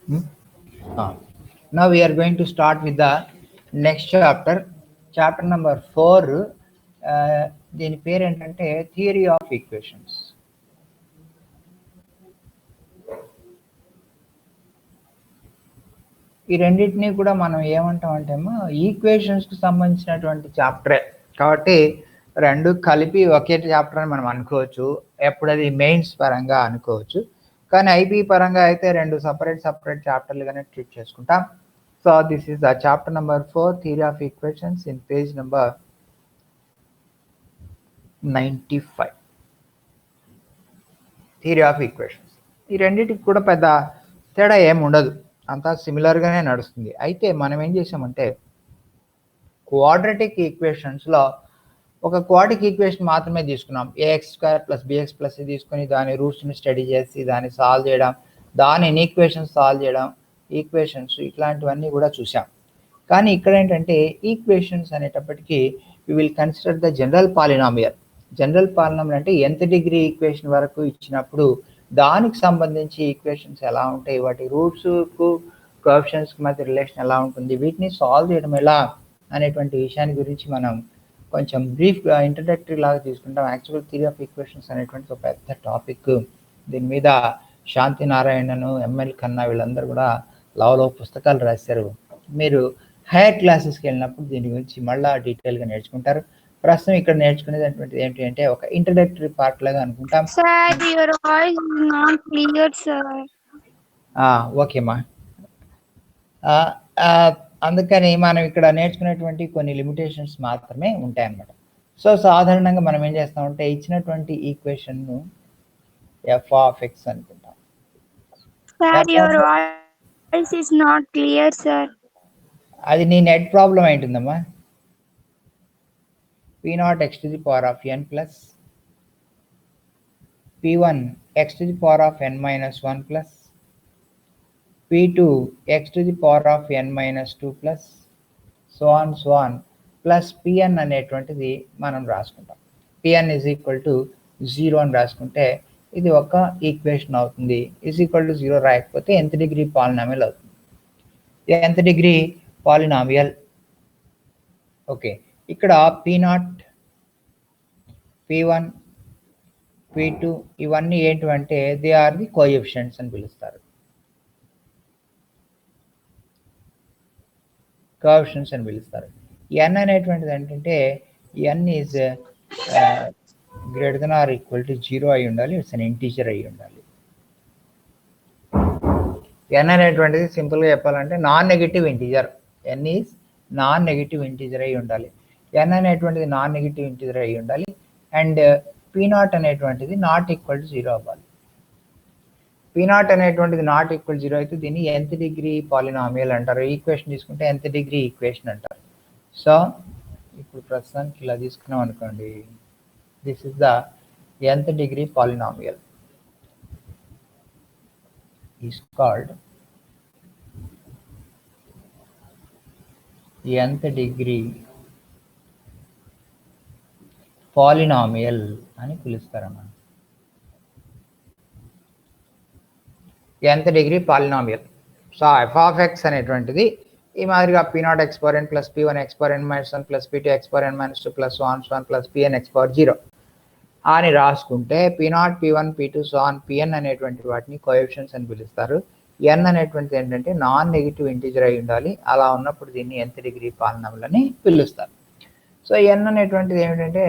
Now we are going to start with the next chapter, chapter number 4. దీని పేరు ఏంటంటే theory of equations. ఈ రెండింటినీ కూడా మనం ఏమంటాం అంటేమో ఈక్వేషన్స్కి సంబంధించినటువంటి చాప్టరే కాబట్టి రెండు కలిపి ఒకే చాప్టర్ అని మనం అనుకోవచ్చు. ఎప్పుడు అది మెయిన్స్ పరంగా అనుకోవచ్చు, కానీ ఐపీ పరంగా అయితే రెండు సపరేట్ చాప్టర్లుగానే ట్రీట్ చేసుకుంటాం. So this is the chapter number 4, theory of equations, in page number 95. Theory of equations ఈ రెండింటికి కూడా పెద్ద తేడా ఏమి ఉండదు, అంతా సిమిలర్గానే నడుస్తుంది. అయితే మనం ఏం చేసామంటే క్వాడ్రటిక్ ఈక్వేషన్స్లో ఒక క్వాడ్రిక్ ఈక్వేషన్ మాత్రమే తీసుకున్నాం. ax² + bx+ తీసుకొని దాని రూట్స్ని స్టడీ చేసి దాన్ని సాల్వ్ చేయడం, దాని ఈక్వేషన్స్ సాల్వ్ చేయడం, ఈక్వేషన్స్ ఇట్లాంటివన్నీ కూడా చూసాం. కానీ ఇక్కడ ఏంటంటే ఈక్వేషన్స్ అనేటప్పటికీ we will consider the general polynomial. General polynomial అంటే nth డిగ్రీ ఈక్వేషన్ వరకు ఇచ్చినప్పుడు దానికి సంబంధించి ఈక్వేషన్స్ ఎలా ఉంటాయి, వాటి రూట్స్కు కోఎఫిషియెంట్స్కి మధ్య రిలేషన్ ఎలా ఉంటుంది, వీటిని సాల్వ్ చేయడం ఎలా అనేటువంటి విషయాన్ని గురించి మనం కొంచెం బ్రీఫ్గా ఇంట్రడక్టరీ లాగా తీసుకుంటాం. యాక్చువల్ థియరీ ఆఫ్ ఈక్వేషన్స్ అనేటువంటి ఒక పెద్ద టాపిక్. దీని మీద శాంతి నారాయణను, ఎంఎల్ ఖన్నా వీళ్ళందరూ కూడా లవ్ పుస్తకాలు రాశారు. మీరు హైయర్ క్లాసెస్కి వెళ్ళినప్పుడు దీని గురించి మళ్ళీ డీటెయిల్గా నేర్చుకుంటారు. ప్రస్తుతం ఇక్కడ నేర్చుకునేటటువంటిది ఏంటి అంటే ఒక ఇంట్రడక్టరీ పార్ట్ లాగా అనుకుంటాం. ఓకేమ్మా, అందుకని మనం ఇక్కడ నేర్చుకునేటువంటి కొన్ని లిమిటేషన్స్ మాత్రమే ఉంటాయన్నమాట. సో సాధారణంగా మనం ఏం చేస్తామంటే ఇచ్చినటువంటి ఈక్వేషన్ను f(x) అనుకుంటాం. అది నీ నెట్ ప్రాబ్లం ఏంటుందమ్మా. p0x⁴n plus p1x⁴n - 1 plus p2x⁴n - 2 plus so on plus pn అనేటువంటిది మనం రాసుకుంటాం. pn = 0 అని రాసుకుంటే ఇది ఒక ఈక్వేషన్ అవుతుంది. =0 రాయకపోతే nth డిగ్రీ పాలినామియల్ అవుతుంది. nth degree polynomial. ఓకే, ఇక్కడ p0, p1, p2 ఇవన్నీ ఏంటంటే దే ఆర్ ది కోఎఫిషియెంట్స్ అని పిలుస్తారు. కోఎఫిషియెంట్స్ అని పిలుస్తారు. n అనేటువంటిది ఏంటంటే n is greater than or equal to 0 అయి ఉండాలి. ఇట్స్ అన్ ఇంటీజర్ అయి ఉండాలి. n అనేటువంటిది సింపుల్గా చెప్పాలంటే non negative integer. n is non negative integer అయి ఉండాలి. n అనేటువంటిది నాన్ నెగిటివ్ ఇంటీజర్ అయి ఉండాలి. అండ్ p0 అనేటువంటిది ≠0 అవ్వాలి. p0 అనేటువంటిది ≠0 అయితే దీన్ని nth డిగ్రీ పాలినామియల్ అంటారు. ఈక్వేషన్ తీసుకుంటే nth డిగ్రీ ఈక్వేషన్ అంటారు. సో ఇప్పుడు ప్రస్తుతానికి ఇలా తీసుకున్నాం అనుకోండి, this is the nth degree polynomial is called nth degree polynomial అని పిలుస్తారన్నమాట. nth degree polynomial. So f(x) అనేటువంటిది ఈ మాదిరిగా p0xn plus p1xn - 1 plus p2xn - 2 plus so on plus pnx⁴ అని రాసుకుంటే p0, p1, p2 so on pn అనేటువంటి వాటిని coefficients అని పిలుస్తారు. n అనేటువంటిది ఏంటంటే నాన్ నెగిటివ్ ఇంటీజర్ అయి ఉండాలి. అలా ఉన్నప్పుడు దీన్ని nth డిగ్రీ పాలినామియల్ అని పిలుస్తారు. సో n అనేటువంటిది ఏమిటంటే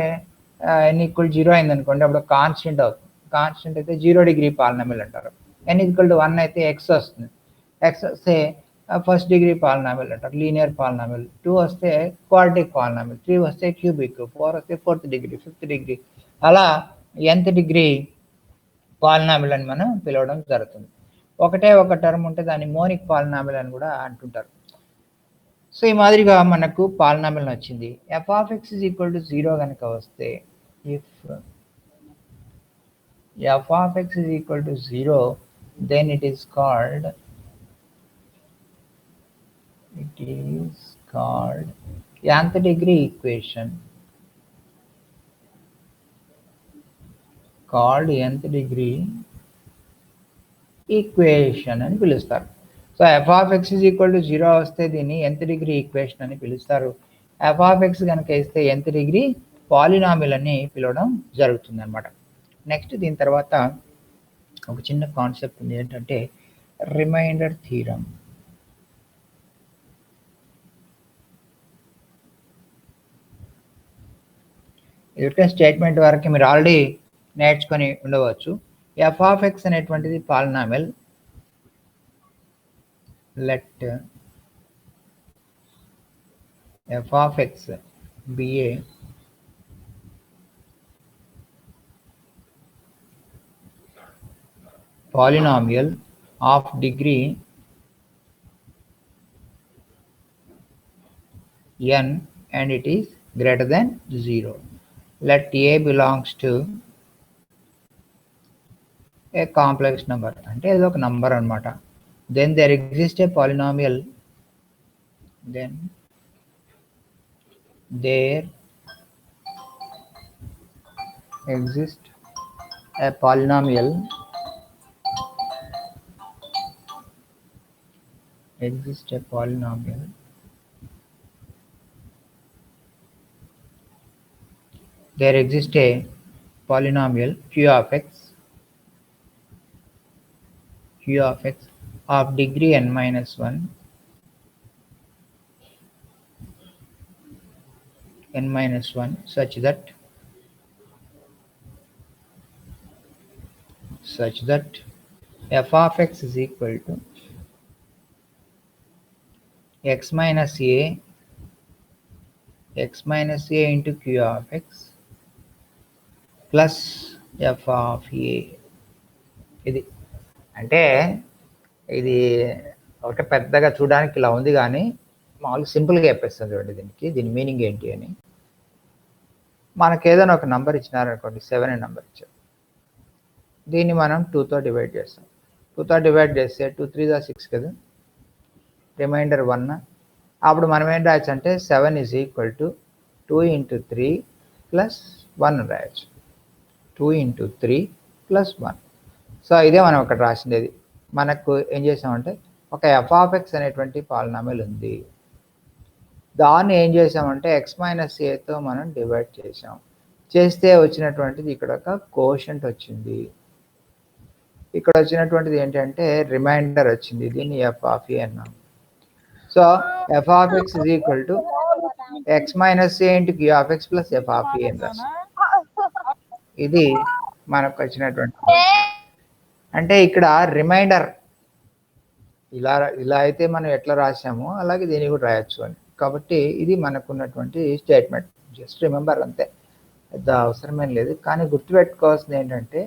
n=0 అయింది అనుకోండి, అప్పుడు కాన్స్టెంట్ అవుతుంది. కాన్స్టెంట్ అయితే 0 డిగ్రీ పాలినామియల్ అంటారు. n=1 అయితే x వస్తుంది. x వస్తే ఫస్ట్ డిగ్రీ పాలినామియల్ అంటారు, లీనియర్ పాలినామియల్. 2 వస్తే క్వాడ్రిటిక్ పాలినామియల్, 3 వస్తే క్యూబిక్, 4 వస్తే 4th డిగ్రీ, 5th డిగ్రీ, అలా nth డిగ్రీ పాలినామియల్ అని మనం పిలవడం జరుగుతుంది. ఒకటే ఒక టర్మ్ ఉంటే దాన్ని మోనిక్ పాలినామియల్ అని కూడా అంటుంటారు. సో ఈ మాదిరిగా మనకు పాలినామియల్ వచ్చింది. f(x) = 0 కనుక వస్తే, if f(x) = 0, then it is called nth degree equation, called nth degree equation అని పిలుస్తారు. So f of X is equal to 0 వస్తే దీన్ని nth డిగ్రీ ఈక్వేషన్ అని పిలుస్తారు. ఎఫ్ ఆఫ్ ఎక్స్ కనుక ఇస్తే nth డిగ్రీ పాలినామిల్ అని పిలవడం జరుగుతుంది అనమాట. నెక్స్ట్ దీని తర్వాత ఒక చిన్న కాన్సెప్ట్ ఉంది, ఏంటంటే రిమైండర్ థీరం. ఇది స్టేట్మెంట్ వరకు మీరు ఆల్రెడీ నేర్చుకొని ఉండవచ్చు. ఎఫ్ ఆఫ్ ఎక్స్ అనేటువంటిది polynomial. Let F of X be a polynomial of degree n and it is greater than 0. Let a belongs to a complex number, అంటే ఇది ఒక నంబర్ అన్నమాట. Then there exists a polynomial, then there exists a polynomial there exists a polynomial q of x of degree n minus 1 such that f of x is equal to x minus a into q of x plus f of a. ఇది అంటే ఇది ఒకటి పెద్దగా చూడడానికి ఇలా ఉంది, కానీ మామూలుగా సింపుల్గా చెప్పేస్తుంది చూడండి. దీని మీనింగ్ ఏంటి అని, మనకు ఏదైనా ఒక నెంబర్ ఇచ్చినారనుకోండి, 7 అనే నెంబర్ ఇచ్చారు. దీన్ని మనం 2తో డివైడ్ చేస్తాం. 2తో డివైడ్ చేస్తే 2 3 6 కదా, రిమైండర్ 1. అప్పుడు మనం ఏం రాయొచ్చు అంటే 7 is equal to 2 into 3 plus 1 రాయొచ్చు. 2 ఇంటూ 3 ప్లస్ 1. సో ఇదే మనం ఇక్కడ రాసిండేది. మనకు ఏం చేసామంటే ఒక ఎఫ్ ఆఫ్ ఎక్స్ అనేటువంటి పాలినామిల్ ఉంది, దాన్ని ఏం చేసామంటే ఎక్స్ మైనస్ ఏతో మనం డివైడ్ చేస్తే వచ్చినటువంటిది ఇక్కడ ఒక కోషంట్ వచ్చింది. ఇక్కడ వచ్చినటువంటిది ఏంటంటే రిమైండర్ వచ్చింది. దీన్ని ఎఫ్ ఆఫ్ ఏ అన్నాం. So f of x is equal to x minus a into q of x plus f of a అని రాస్తాం. ఇది మనకు వచ్చినటువంటి, అంటే ఇక్కడ రిమైండర్ ఇలా అయితే మనం ఎట్లా రాసామో అలాగే దీన్ని కూడా రాయొచ్చు అని. కాబట్టి ఇది మనకున్నటువంటి స్టేట్మెంట్. జస్ట్ రిమెంబర్ అంతే, పెద్ద అవసరమేం లేదు. కానీ గుర్తుపెట్టుకోవాల్సింది ఏంటంటే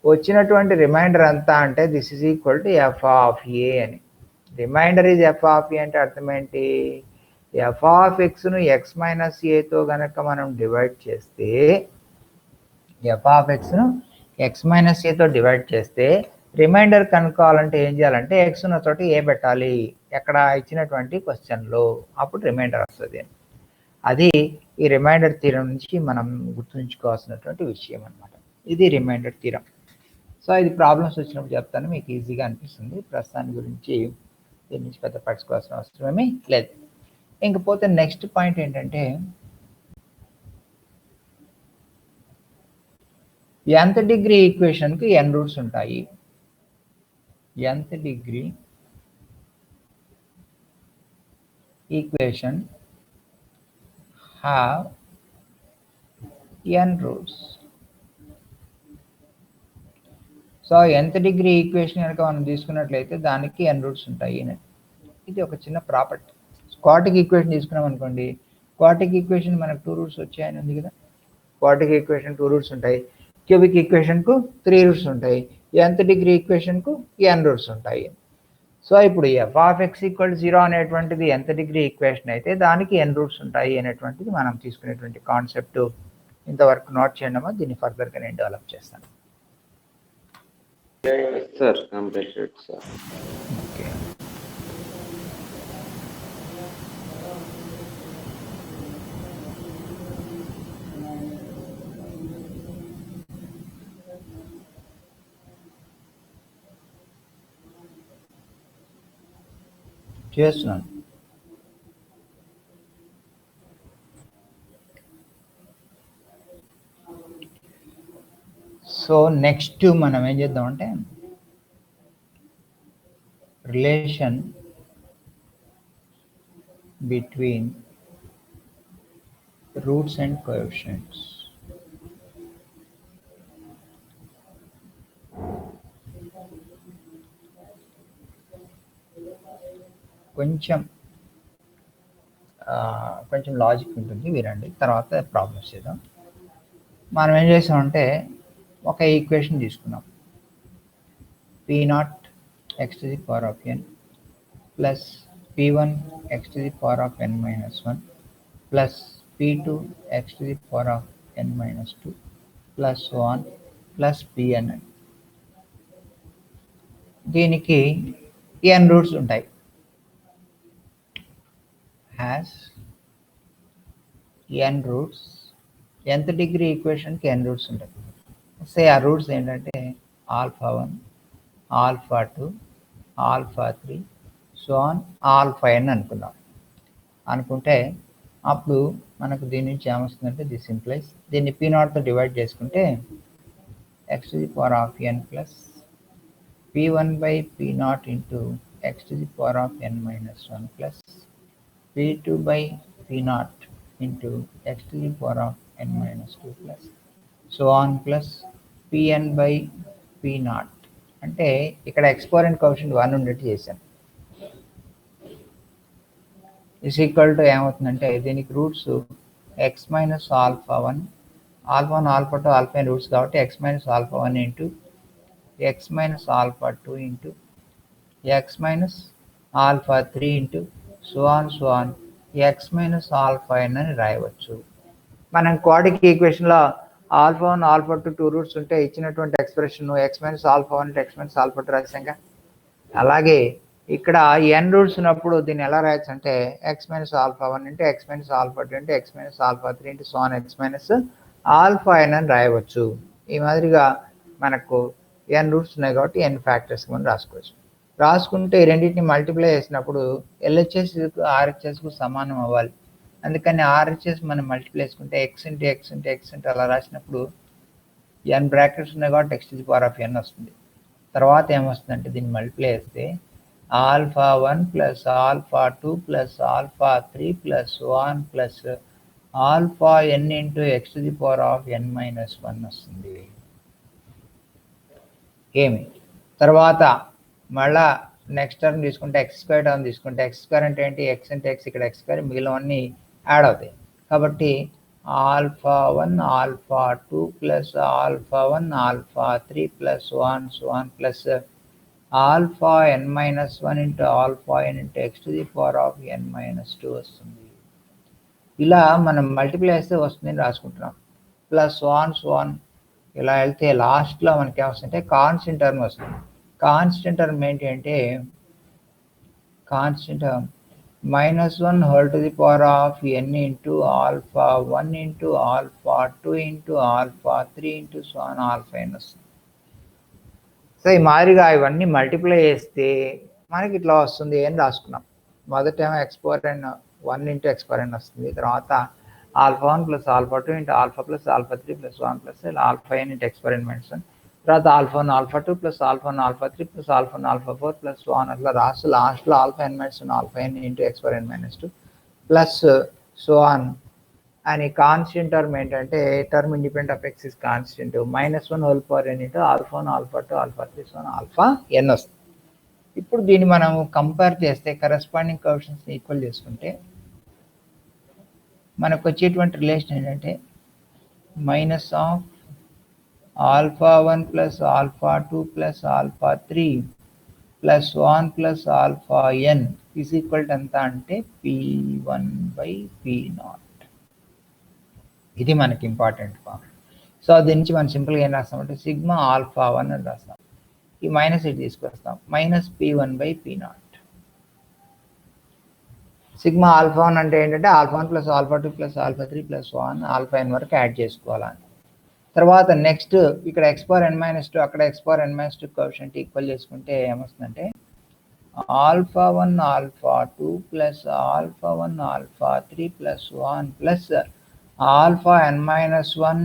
వచ్చినటువంటి రిమైండర్ అంతా అంటే this is equal to f of a అని. Remainder is f of a అంటే అర్థం ఏంటి? ఎఫ్ ఆఫ్ ఎక్స్ను ఎక్స్ మైనస్ ఏతో కనుక మనం డివైడ్ చేస్తే, ఎఫ్ ఆఫ్ ఎక్స్ను ఎక్స్ మైనస్ ఏతో డివైడ్ చేస్తే రిమైండర్ కనుక్కోవాలంటే ఏం చేయాలంటే ఎక్స్ ఉన్న చోట ఏ పెట్టాలి, ఎక్కడ ఇచ్చినటువంటి క్వశ్చన్లో, అప్పుడు రిమైండర్ వస్తుంది. అది ఈ రిమైండర్ థీరం నుంచి మనం గుర్తుంచుకోవాల్సినటువంటి విషయం అనమాట. ఇది రిమైండర్ థీరం. సో ఇది ప్రాబ్లమ్స్ వచ్చినప్పుడు చెప్తాను, మీకు ఈజీగా అనిపిస్తుంది. ప్రస్తుతాన్ని గురించి దీని నుంచి పెద్ద పట్టుకోవాల్సిన అవసరం ఏమీ లేదు. ఇంకపోతే నెక్స్ట్ పాయింట్ ఏంటంటే nth డిగ్రీ ఈక్వేషన్కి n రూట్స్ ఉంటాయి. nth degree equation have n roots. So nth degree equation కనుక మనం తీసుకున్నట్లయితే దానికి n రూట్స్ ఉంటాయి. ఇది ఒక చిన్న ప్రాపర్టీ. క్వాడ్రాటిక్ ఈక్వేషన్ తీసుకున్నాం అనుకోండి, క్వాడ్రాటిక్ ఈక్వేషన్ మనకు 2 రూట్స్ వచ్చాయని ఉంది కదా. క్వాడ్రాటిక్ ఈక్వేషన్ 2 రూట్స్ ఉంటాయి. క్యూబిక్ ఈక్వేషన్కు 3 రూట్స్ ఉంటాయి. nth డిగ్రీ ఈక్వేషన్కు n రూట్స్ ఉంటాయి. సో ఇప్పుడు ఎఫ్ ఆఫ్ ఎక్స్ ఈక్వల్ 0 అనేటువంటిది nth డిగ్రీ ఈక్వేషన్ అయితే దానికి n రూట్స్ ఉంటాయి అనేటువంటిది మనం తీసుకునేటువంటి కాన్సెప్ట్. ఇంతవరకు నోట్ చేయడమా, దీన్ని ఫర్దర్గా నేను డెవలప్ చేస్తాను. Sir completed sir. ఓకే. చేస్తున్నాను. సో నెక్స్ట్ మనం ఏం చేద్దామంటే relation between roots and coefficients. కొంచెం లాజిక్ ఉంటుంది, వినండి, తర్వాత ప్రాబ్లమ్స్ చేద్దాం. మనం ఏం చేసామంటే ఒక ఈక్వేషన్ తీసుకున్నాం. P0 x to the power of n plus P1 x to the power of n minus 1 plus P2 x to the power of n minus 2 plus so on plus Pn. దీనికి n roots ఉంటాయి. Has n roots, nth degree ఈక్వేషన్కి n roots ఉంటాయి. Say ఆ roots ఏంటంటే α1, α2, α3, so on αn అనుకుందాం. అనుకుంటే అప్పుడు మనకు దీని నుంచి ఏమొస్తుందంటే దిస్ ఇంప్లైస్ దీన్ని P0తో డివైడ్ చేసుకుంటే x to the power of n plus P1 by P0 into x to the power of n minus 1 plus P2 by P0 into x to the power of n minus 2 plus so on plus Pn by P0. అంటే ఇక్కడ exponent coefficient 1 ఉండేట్టు చేశాను. Is equal to ఏమవుతుందంటే దీనికి roots x minus α1, α1, α2, α roots కాబట్టి x minus α1 into x minus α2 into x minus α3 into so on x minus αn అని రాయవచ్చు. మనం క్వాడ్రిక్ ఈక్వేషన్లో α1, α2 2 రూట్స్ ఉంటే ఇచ్చినటువంటి expression x minus α1 x minus α2 రాసాంగా. అలాగే ఇక్కడ n రూట్స్ ఉన్నప్పుడు దీన్ని ఎలా రాయొచ్చు అంటే x minus α1 into x minus α2 into x minus α3 into so on x minus αn అని రాయవచ్చు. ఈ మాదిరిగా మనకు n రూట్స్ ఉన్నాయి కాబట్టి n ఫ్యాక్టర్స్ మనం రాసుకోవచ్చు. రాసుకుంటే ఈ రెండింటిని మల్టిప్లై చేసినప్పుడు LHS RHSకు సమానం అవ్వాలి. అందుకని RHS మనం మల్టిప్లై చేసుకుంటే x into x into x into అలా రాసినప్పుడు n బ్రాకెట్స్ ఉన్నాయి కాబట్టి x to the power of n వస్తుంది. తర్వాత ఏమొస్తుందంటే దీన్ని మల్టిప్లై చేస్తే α1 plus α2 plus α3 plus so on plus αn into x to the power of n minus 1 వస్తుంది. ఏమి తర్వాత మళ్ళా నెక్స్ట్ టర్మ్ తీసుకుంటే x స్క్వేర్ టర్మ్ తీసుకుంటే x స్క్వేర్ అంటే ఏంటి, x ఇంటూ x, ఇక్కడ x స్క్వేర్ మిగిలినవన్నీ యాడ్ అవుతాయి కాబట్టి α1 α2 plus α1 α3 plus so on plus αn minus 1 into αn into x to the power of n minus 2 వస్తుంది. ఇలా మనం మల్టిప్లై చేస్తే వస్తుందని రాసుకుంటున్నాం. ప్లస్ సో ఆన్ ఇలా వెళ్తే లాస్ట్లో మనకి ఏమొస్తుందంటే కాన్స్టెంట్ టర్మ్ వస్తుంది. కాన్స్టెంట్ టర్మ్ ఏంటి అంటే constant term -1 whole to the power of n into α1 into α2 into α3 into so on αn వస్తుంది. సో ఈ మాదిరిగా ఇవన్నీ మల్టిప్లై చేస్తే మనకి ఇట్లా వస్తుంది అని రాసుకున్నాం. మొదట ఏమో x⁴n 1 ఇంటూ x⁴n వస్తుంది. తర్వాత α1 plus α2 into α plus α3 plus 1 plus αn into x⁴n minus 1. తర్వాత α1 α2 ప్లస్ α1 α3 ప్లస్ α1 α4 ప్లస్ 1 అట్లా రాసి లాస్ట్లో αn minus 1 αn into x⁴n minus 2 plus so on అని కాన్స్టెంట్ టర్మ్ ఏంటంటే term independent of x is constant -1 whole power n into α1 α2 α3 so on αn వస్తుంది. ఇప్పుడు దీన్ని మనం కంపేర్ చేస్తే కరెస్పాండింగ్ కోఎఫిషియెంట్స్ని ఈక్వల్ చేసుకుంటే మనకు వచ్చేటువంటి రిలేషన్ ఏంటంటే minus of α1 plus α2 plus α3 plus 1 plus αn is equal to ఎంత అంటే P1 బై P0. ఇది మనకి ఇంపార్టెంట్ ఫార్మ్. సో దీని నుంచి మనం సింపుల్గా ఏం రాస్తామంటే సిగ్మా α1 అని రాస్తాం. ఈ మైనస్ ఇటు తీసుకొస్తాం minus P1 by P0. Sigma α1 అంటే ఏంటంటే α1 ప్లస్ α2 ప్లస్ α3 ప్లస్ 1 αn వరకు యాడ్ చేసుకోవాలని. తర్వాత నెక్స్ట్ ఇక్కడ x⁴n మైనస్ 2 అక్కడ x⁴n మైనస్ 2 కోఎఫిషియంట్ ఈక్వల్ చేసుకుంటే ఏమొస్తుందంటే alpha 1 alpha 2 plus alpha 1 alpha 3 plus 1 plus alpha n minus 1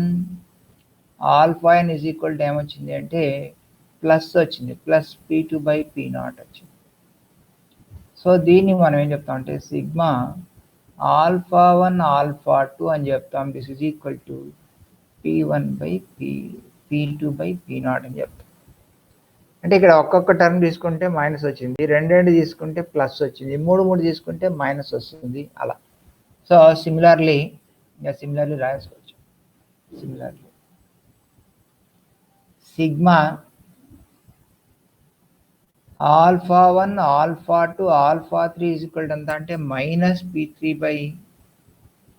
alpha n is equal to ఏమొచ్చింది అంటే ప్లస్ వచ్చింది, ప్లస్ p2 బై p0 వచ్చింది. సో దీన్ని మనం ఏం చెప్తాం అంటే సిగ్మా ఆల్ఫా 1 ఆల్ఫా 2 అని చెప్తాం. This is equal to p1 by p2 by p0 అని చెప్తాం. అంటే ఇక్కడ ఒక్కొక్క టర్మ్ తీసుకుంటే మైనస్ వచ్చింది, రెండు తీసుకుంటే ప్లస్ వచ్చింది, మూడు తీసుకుంటే మైనస్ వస్తుంది అలా. సో సిమిలర్లీ రాసుకోవచ్చు. Similarly sigma alpha 1 alpha 2 alpha 3 is equal to ఎంత అంటే మైనస్ p3 బై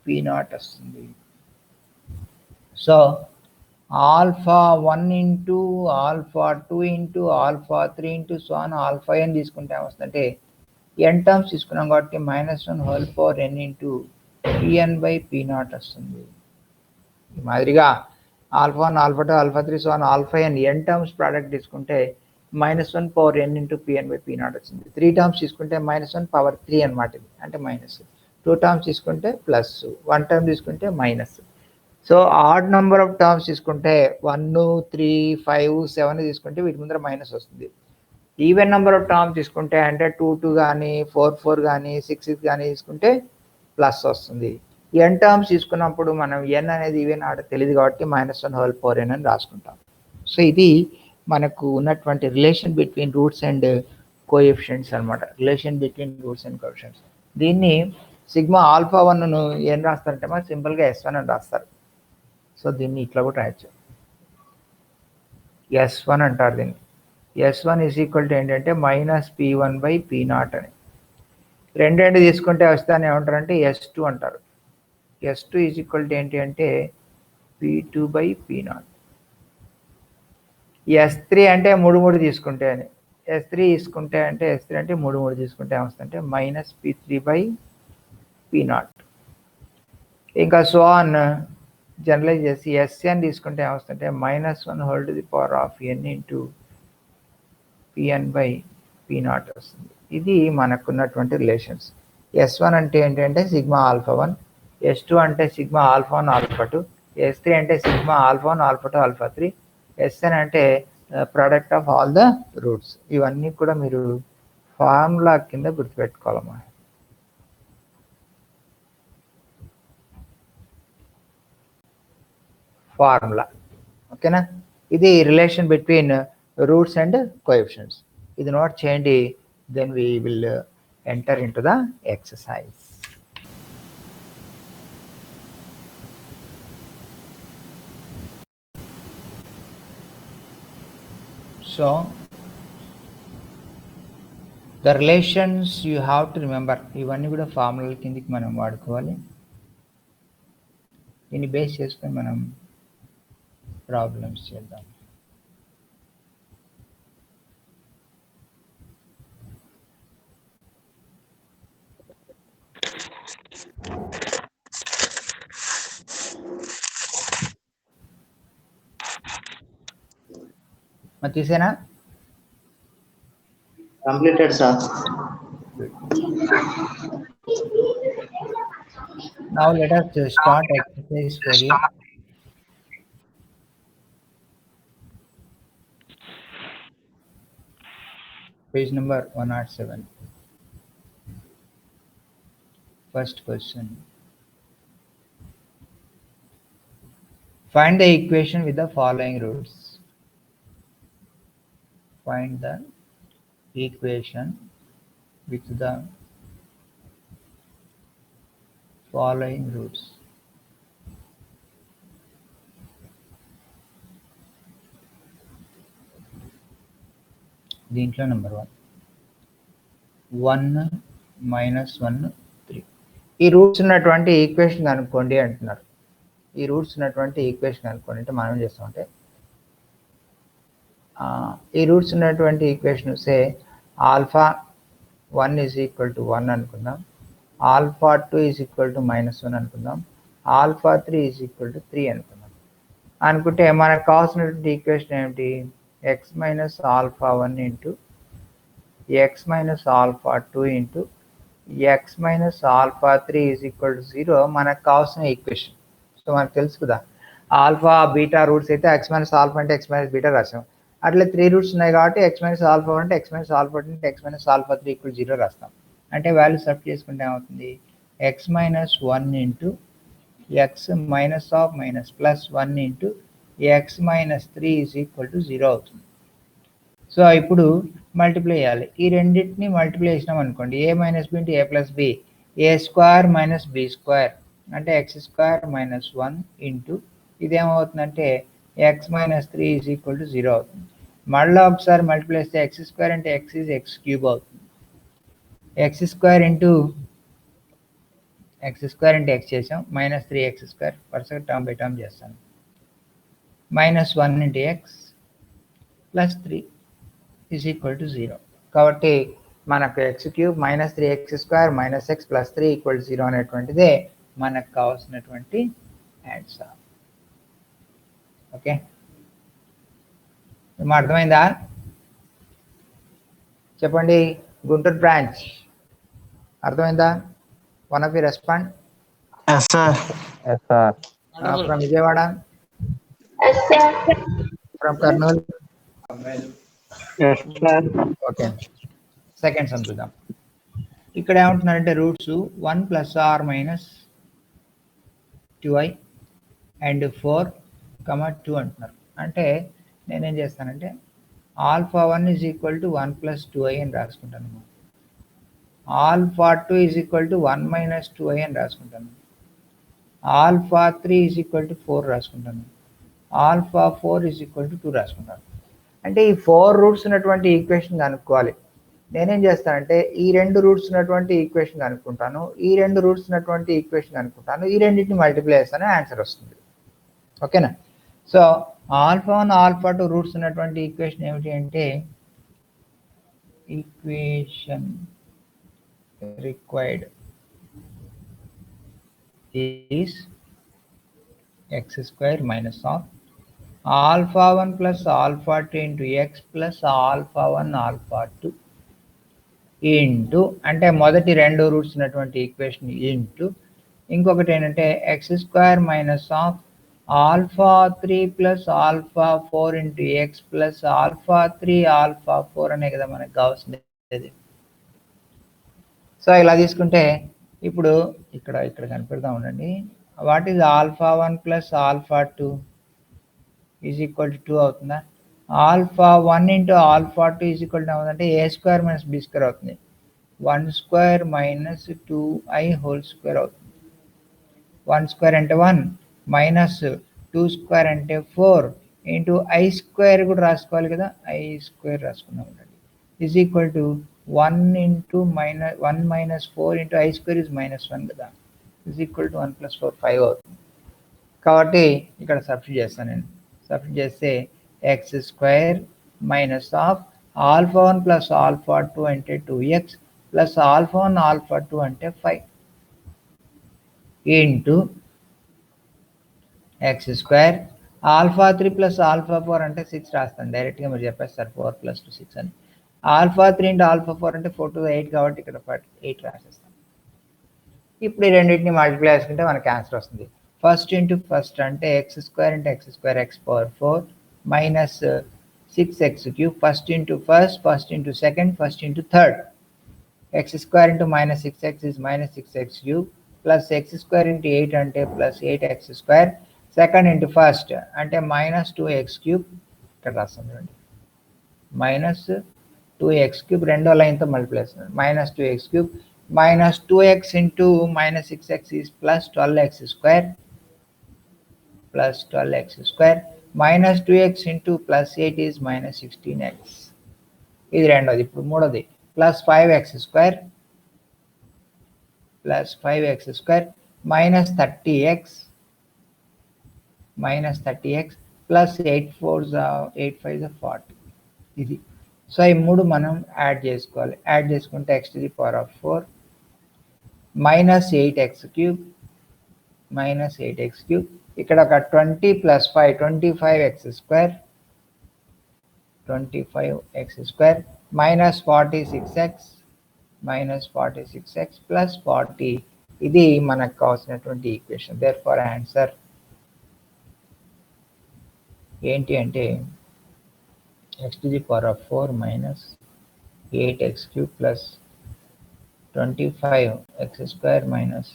p0 వస్తుంది. So alpha 1 into alpha 2 into alpha 3 into so on alpha n తీసుకుంటే ఏమొస్తుందంటే n టర్మ్స్ తీసుకున్నాం కాబట్టి -1 whole power n into pn by p0 వస్తుంది. ఈ మాదిరిగా alpha 1 alpha 2 alpha 3 so on alpha n terms product తీసుకుంటే -1 power n into pn by p0 వచ్చింది. 3 terms తీసుకుంటే -1 పవర్ 3 అనమాట, ఇది అంటే మైనస్. 2 టర్మ్స్ తీసుకుంటే ప్లస్, 1 టర్మ్ తీసుకుంటే minus. So odd number of terms తీసుకుంటే 1 3 5 7 తీసుకుంటే వీటి ముందర మైనస్ వస్తుంది. ఈవెన్ నెంబర్ ఆఫ్ టర్మ్స్ తీసుకుంటే అంటే 2 2 కానీ 4 4 కానీ 6 6 కానీ తీసుకుంటే ప్లస్ వస్తుంది. n టర్మ్స్ తీసుకున్నప్పుడు మనం n అనేది ఈవెన్ ఆర్డర్ తెలియదు కాబట్టి -1 హోల్ పవర్ n అని రాసుకుంటాం. సో ఇది మనకు ఉన్నటువంటి relation between roots and coefficients అనమాట. Relation between roots and coefficients. దీన్ని సిగ్మా ఆల్ఫా 1ను ఏం రాస్తారంటే మనం సింపుల్గా S1 అని రాస్తారు. సో దీన్ని ఇట్లా కూడా రాయొచ్చు, S1 అంటారు దీన్ని. S1 ఈజ్ ఈక్వల్ టు ఏంటంటే మైనస్ p1 బై p0 అని. రెండు తీసుకుంటే వస్తాను ఏమంటారంటే S2 అంటారు. S2 ఈజ్ ఈక్వల్ టు ఏంటి అంటే p2 బై p0. S3 అంటే 3 తీసుకుంటే అని. S3 తీసుకుంటే అంటే S3 అంటే 3 తీసుకుంటే ఏమొస్తుందంటే మైనస్ p3 బై p0. ఇంకా సో ఆన్ జనరలైజ్ చేసి Sn తీసుకుంటే ఏమొస్తుందంటే -1 whole to the power of n into pn by p0 వస్తుంది. ఇది మనకున్నటువంటి రిలేషన్స్. S1 అంటే ఏంటంటే సిగ్మా ఆల్ఫా 1, S2 అంటే సిగ్మా ఆల్ఫా 1 ఆల్ఫా 2, S3 అంటే sigma alpha 1 alpha 2 alpha 3, Sn అంటే product of all the roots. ఇవన్నీ కూడా మీరు ఫార్ములా కింద గుర్తుపెట్టుకోవాలమ్మా. ఫార్ములా, ఓకేనా? ఇది relation between roots and coefficients. ఇది నోట్ చేయండి, then we will enter into the exercise. So the relations you have to remember. ఇవన్నీ కూడా ఫార్ములా కిందకి మనం వాడుకోవాలి. దీన్ని బేస్ చేసుకొని మనం ప్రాబ్లమ్స్ చేద్దాం. తీసేనా? Completed, sir. Now let us start exercise for you. Page number 107. First question. Find the equation with the following roots. Find the equation with the following roots. దీంట్లో నెంబర్ 1 -1 3. ఈ roots ఉన్నటువంటి equation అనుకోండి అంటున్నారు. ఈ roots ఉన్నటువంటి equation అనుకోండి అంటే మనం ఏం చేస్తామంటే ఈ రూట్స్ ఉన్నటువంటి equation say alpha 1 is equal to 1 అనుకుందాం, ఆల్ఫా 2 ఈజ్ ఈక్వల్ టు -1 అనుకుందాం, ఆల్ఫా 3 ఈజ్ ఈక్వల్ టు 3 అనుకుందాం. అనుకుంటే మనకు కావాల్సినటువంటి ఈక్వేషన్ ఏమిటి? x minus alpha 1 into x minus alpha 2 into x minus alpha 3 is equal to 0 మనకు కావాల్సిన ఈక్వేషన్. సో మనకు తెలుసు కదా, ఆల్ఫా బీటా రూట్స్ అయితే x మైనస్ ఆల్ఫా అంటే x మైనస్ బీటా రాసాం. అట్లా 3 రూట్స్ ఉన్నాయి కాబట్టి x మైనస్ ఆల్ఫా అంటే x మైనస్ ఆల్ఫా అంటే x మైనస్ ఆల్ఫా 3 ఈక్వల్ 0 రాస్తాం. అంటే వాల్యూ సబ్ట్ చేసుకుంటే ఏమవుతుంది, x minus 1 into x minus of minus plus 1 into x minus 3 is equal to 0 అవుతుంది. సో ఇప్పుడు మల్టిప్లై చేయాలి. ఈ రెండింటిని మల్టిప్లై చేసినాం అనుకోండి, a minus b into a plus b, a square minus b square అంటే ఎక్స్ స్క్వేర్ మైనస్ 1 ఇంటూ ఇదేమవుతుందంటే x minus 3 is equal to 0 అవుతుంది. మళ్ళీ ఒకసారి మల్టిప్లై చేస్తే ఎక్స్ స్క్వేర్ అంటే ఎక్స్ ఈజ్ ఎక్స్ క్యూబ్ అవుతుంది. X square into x square అంటే x చేసాం, మైనస్ 3x స్క్వేర్ వరుసగా టర్మ్ బై టర్మ్ చేస్తాను. Minus 1 into x plus 3 is equal to 0. కాబట్టి మనకు x cube minus 3x square minus x plus 3 equal to 0 అనేటువంటిదే మనకు కావాల్సినటువంటి ఆన్సర్. ఓకే, అర్థమైందా? చెప్పండి, గుంటూరు బ్రాంచ్ అర్థమైందా? One of you respond. Yes, sir. Yes, sir. From Vijayawada, from Kurnool. Yes, sir. Okay, second sum చూద్దాం. ఇక్కడ ఏమంటున్నారంటే roots 1 plus or minus 2i and 4, 2 అంటున్నారు. అంటే నేనేం చేస్తానంటే alpha 1 is equal to 1 plus 2i అని రాసుకుంటాను. Alpha 2 is equal to 1 minus 2i అని రాసుకుంటాను. ఆల్ఫా 3 ఈజ్ ఈక్వల్ టు 4 రాసుకుంటాను. ఆల్ఫా 4 ఈజ్ ఈక్వల్ టు 2 రాసుకుంటాను. అంటే ఈ 4 రూట్స్ ఉన్నటువంటి ఈక్వేషన్ కనుక్కోవాలి. నేనేం చేస్తానంటే ఈ 2 రూట్స్ ఉన్నటువంటి ఈక్వేషన్ కనుక్కుంటాను, ఈ 2 రూట్స్ ఉన్నటువంటి ఈక్వేషన్ కనుక్కుంటాను, ఈ రెండింటిని మల్టిప్లై చేస్తానే ఆన్సర్ వస్తుంది. ఓకేనా? సో ఆల్ఫా 1 ఆల్ఫా 2 రూట్స్ ఉన్నటువంటి ఈక్వేషన్ ఏమిటి అంటే equation required is X square minus of alpha 1 plus alpha 2 into x plus alpha 1 alpha 2 into అంటే మొదటి 2 రూట్స్ ఉన్నటువంటి ఈక్వేషన్ ఇంటూ ఇంకొకటి ఏంటంటే X square minus of alpha 3 plus alpha 4 into x plus alpha 3 alpha 4 అనే కదా మనకు కావాల్సింది. So ఇలా తీసుకుంటే ఇప్పుడు ఇక్కడ కనిపెడతా ఉండండి. What is alpha 1 plus alpha 2 is equal to 2 అవుతుందా? Alpha 1 into alpha 2 is equal to అవుతుందంటే ఏ స్క్వేర్ మైనస్ బి స్క్వేర్ అవుతుంది. 1 square minus 2i whole square అవుతుంది. 1 స్క్వేర్ అంటే 1 మైనస్ 2 స్క్వేర్ అంటే 4 ఇంటూ i స్క్వేర్ కూడా రాసుకోవాలి కదా, i స్క్వేర్ రాసుకున్నాం అండి. Is equal to 1 into minus 1 minus 4 into i square is minus 1 కదా, ఈజ్ ఈక్వల్ టు 1 ప్లస్ 4 5 అవుతుంది. కాబట్టి ఇక్కడ సబ్స్టిట్యూట్ చేస్తాను నేను. సబ్స్టిట్యూట్ చేస్తే x square minus of alpha 1 plus alpha 2 అంటే 2x ప్లస్ ఆల్ఫా 1 ఆల్ఫా 2 అంటే 5 into x square alpha 3 plus alpha 4 అంటే 6 రాస్తాను. డైరెక్ట్గా మీరు చెప్పేస్తారు 4 ప్లస్ 2 6 అని. ఆల్ఫా 3 ఇంటూ ఆల్ఫా 4 అంటే 4 to 8 కాబట్టి ఇక్కడ 8 రాసేస్తాను. ఇప్పుడు ఈ రెండింటిని మల్టిప్లై చేసుకుంటే మనకి ఆన్సర్ వస్తుంది. ఫస్ట్ ఇంటూ ఫస్ట్ అంటే x square into x square X power 4 minus 6x cube. First into first, first into second, first into third. X square into minus 6x is minus 6x cube plus X square into 8 అంటే plus 8x square. Second into first అంటే minus 2x cube. ఇక్కడ రాస్తాం చూడండి, minus 2x cube రెండో లైన్తో multiply చేస్తున్నాం. Minus 2x cube minus 2x into minus 6x is plus 12x square plus 12x square minus 2x into plus 8 is minus 16x. ఇది రెండోది. ఇప్పుడు మూడోది plus 5x square plus 5x square minus 30x plus 8 5 40. ఇది. So ఈ మూడు మనం add చేసుకోవాలి. Add చేసుకుంటే x to the power of 4 minus 8x cube minus 8x cube. ఇక్కడ ఒక 20 plus 5 25x square 25x square minus 46x minus 46x plus 40. ఇది మనకు కావాల్సినటువంటి ఈక్వేషన్. దేర్ ఫర్ ఆన్సర్ ఏంటి అంటే x to the power of 4 minus 8x cube plus 25x square minus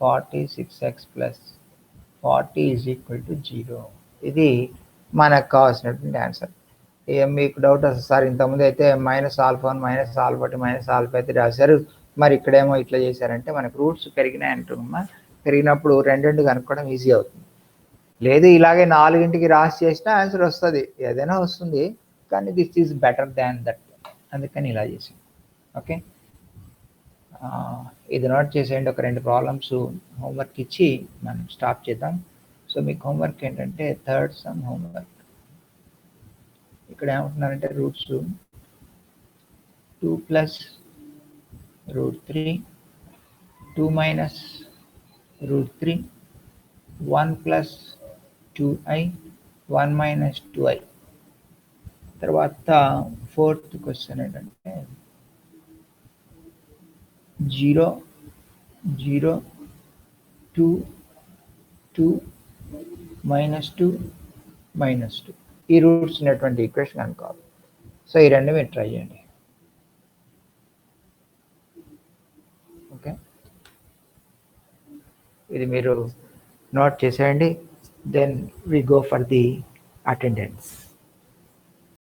46x plus 40 is equal to 0. ఇది మనకు కావాల్సినటువంటి answer. మీకు doubt వస్తుంది సార్, ఇంతకుముందు అయితే -α1 -α2 -α అయితే రాశారు, మరి ఇక్కడేమో ఇట్లా చేశారంటే మనకు రూట్స్ పెరిగినాయి అంటున్నామా, పెరిగినప్పుడు రెండింటి కనుక్కోవడం ఈజీ అవుతుంది. లేదు ఇలాగే 4కి రాసి చేసినా ఆన్సర్ వస్తుంది, ఏదైనా వస్తుంది, కానీ this is better than that, అందుకని ఇలా చేసాం. ఓకే, ఇది నోట్ చేసేయండి. ఒక 2 ప్రాబ్లమ్స్ హోంవర్క్ ఇచ్చి మనం స్టాప్ చేద్దాం. సో మీకు హోంవర్క్ ఏంటంటే థర్డ్ సమ్ హోంవర్క్. ఇక్కడ ఏమంటున్నారంటే roots 2 plus √3, 2 minus √3, 1 plus 2i, 1 minus 2i. తర్వాత 4th క్వశ్చన్ ఏంటంటే 0 0 2 2 -2 -2 ఈ రూట్స్ ఉన్నటువంటి ఈక్వేషన్ అనుకోవాలి. సో ఈ రెండు మీరు ట్రై చేయండి. ఓకే, ఇది మీరు నోట్ చేసేయండి. Then we go for the attendance.